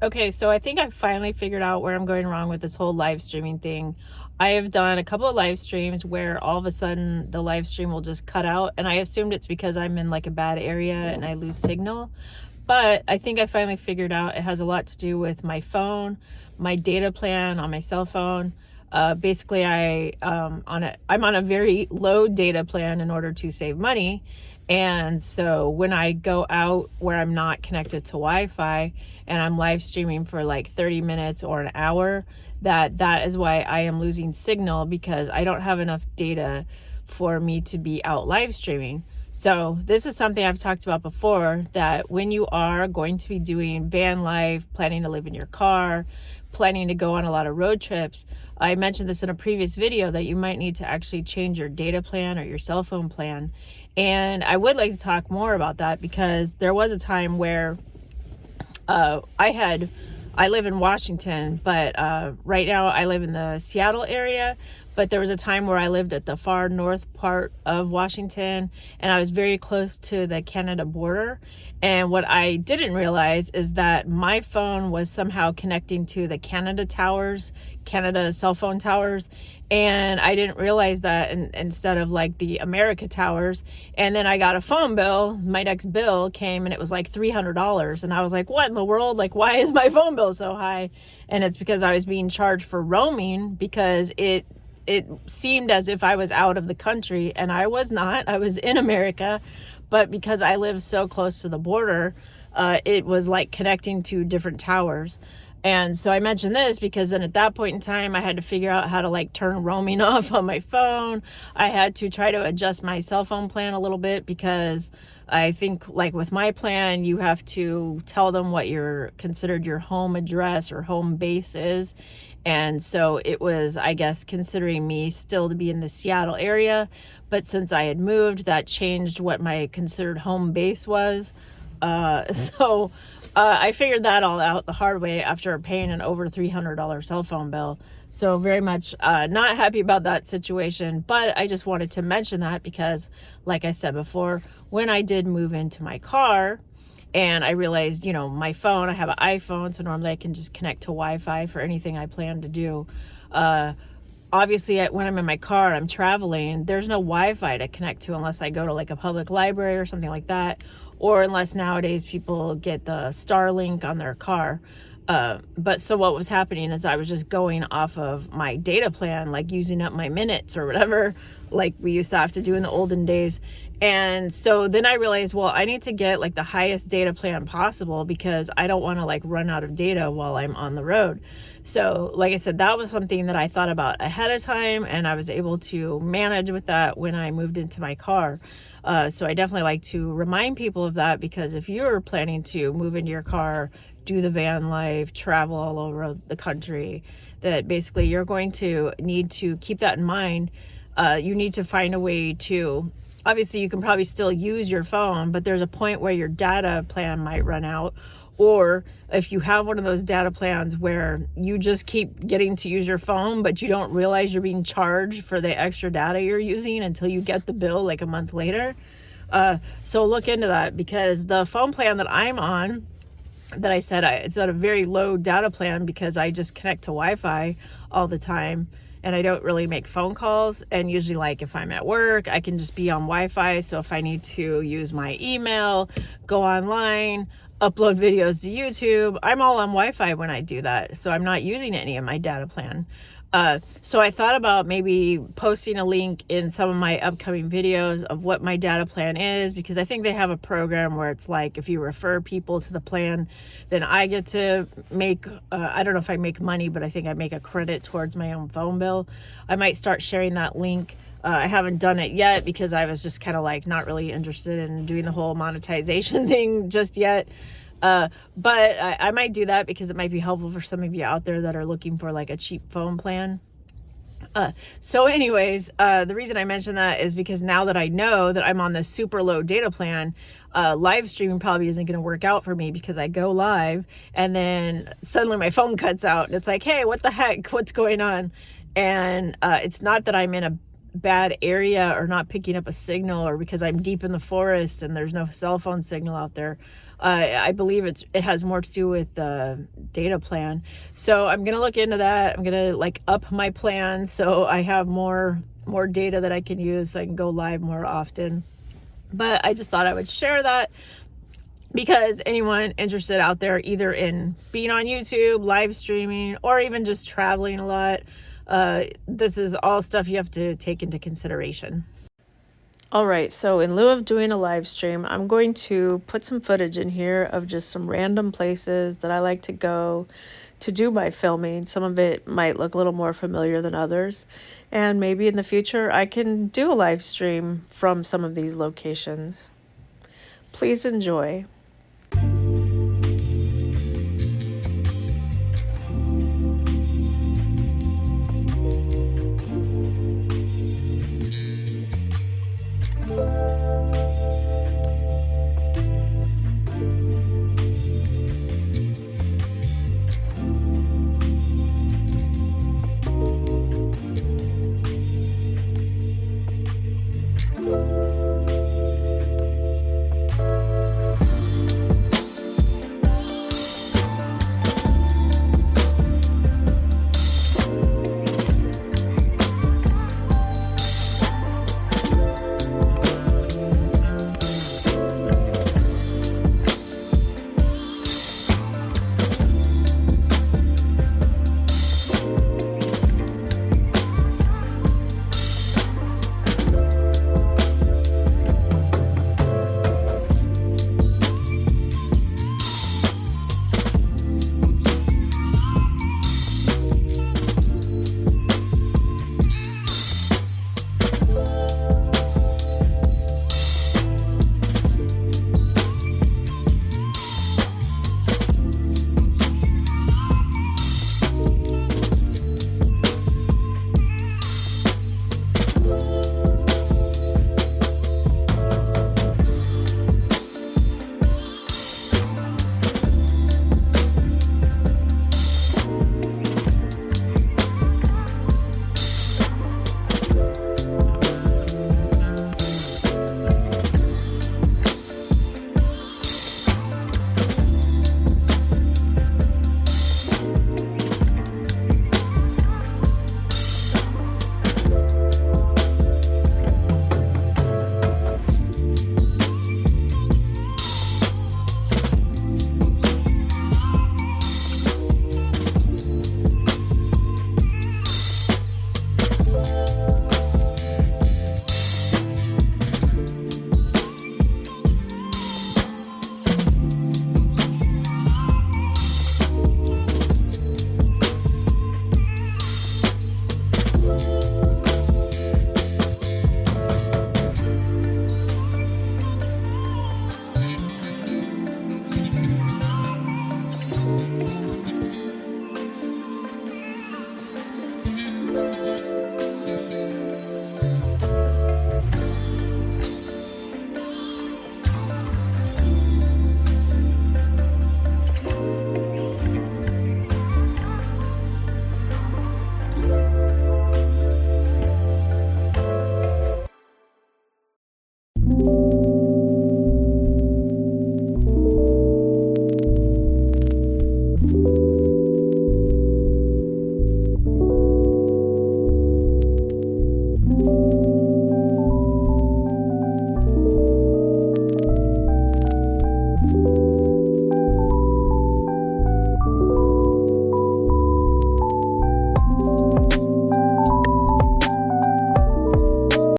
Okay, so I think I finally figured out where I'm going wrong with this whole live streaming thing. I have done a couple of live streams where all of a sudden the live stream will just cut out, and I assumed it's because I'm in like a bad area and I lose signal. But I think I finally figured out it has a lot to do with my phone, my data plan on my cell phone. Basically, I'm on a very low data plan in order to save money, and so when I go out where I'm not connected to Wi-Fi and I'm live streaming for like 30 minutes or an hour, that is why I am losing signal, because I don't have enough data for me to be out live streaming. So this is something I've talked about before, that when you are going to be doing van life, planning to live in your car, planning to go on a lot of road trips, I mentioned this in a previous video that you might need to actually change your data plan or your cell phone plan. And I would like to talk more about that, because there was a time where I live in Washington, but right now I live in the Seattle area. But there was a time where I lived at the far north part of Washington, and I was very close to the Canada border. And what I didn't realize is that my phone was somehow connecting to the Canada towers, Canada cell phone towers. And I didn't realize that instead of like the America towers. And then I got a phone bill. My next bill came and it was like $300. And I was like, what in the world? Like, why is my phone bill so high? And it's because I was being charged for roaming, because it seemed as if I was out of the country, and I was not. I was in America, but because I live so close to the border, it was like connecting to different towers. And so I mentioned this because then at that point in time, I had to figure out how to like turn roaming off on my phone. I had to try to adjust my cell phone plan a little bit, because I think like with my plan, you have to tell them what your considered your home address or home base is. And so it was, I guess, considering me still to be in the Seattle area. But since I had moved, that changed what my considered home base was. So I figured that all out the hard way after paying an over $300 cell phone bill. So very much not happy about that situation. But I just wanted to mention that because, like I said before, when I did move into my car, and I realized, my phone, I have an iPhone, so normally I can just connect to Wi-Fi for anything I plan to do. Obviously, when I'm in my car, I'm traveling, there's no Wi-Fi to connect to unless I go to like a public library or something like that, or unless nowadays people get the Starlink on their car. But so what was happening is I was just going off of my data plan, like using up my minutes or whatever, like we used to have to do in the olden days. And so then I realized, well, I need to get like the highest data plan possible, because I don't want to like run out of data while I'm on the road. So like I said, that was something that I thought about ahead of time, and I was able to manage with that when I moved into my car. So I definitely like to remind people of that, because if you're planning to move into your car, do the van life, travel all over the country, that basically you're going to need to keep that in mind. You need to find a way to, obviously you can probably still use your phone, but there's a point where your data plan might run out. Or if you have one of those data plans where you just keep getting to use your phone, but you don't realize you're being charged for the extra data you're using until you get the bill like a month later. So look into that, because the phone plan that I'm on, that I said it's at a very low data plan, because I just connect to Wi-Fi all the time and I don't really make phone calls. And usually, like if I'm at work, I can just be on Wi-Fi. So if I need to use my email, go online, upload videos to YouTube, I'm all on Wi-Fi when I do that. So I'm not using any of my data plan. So I thought about maybe posting a link in some of my upcoming videos of what my data plan is, because I think they have a program where it's like if you refer people to the plan, then I get to make, I don't know if I make money, but I think I make a credit towards my own phone bill. I might start sharing that link. I haven't done it yet because I was just kind of like not really interested in doing the whole monetization thing just yet. But I might do that because it might be helpful for some of you out there that are looking for like a cheap phone plan. So anyways, the reason I mention that is because now that I know that I'm on this super low data plan, live streaming probably isn't going to work out for me, because I go live and then suddenly my phone cuts out and it's like, hey, what the heck, what's going on? And it's not that I'm in a bad area or not picking up a signal, or because I'm deep in the forest and there's no cell phone signal out there. I believe it has more to do with the data plan. So I'm gonna look into that. I'm gonna like up my plan so I have more data that I can use so I can go live more often. But I just thought I would share that because anyone interested out there, either in being on YouTube, live streaming, or even just traveling a lot, this is all stuff you have to take into consideration. All right, so in lieu of doing a live stream, I'm going to put some footage in here of just some random places that I like to go to do my filming. Some of it might look a little more familiar than others, and maybe in the future I can do a live stream from some of these locations. Please enjoy.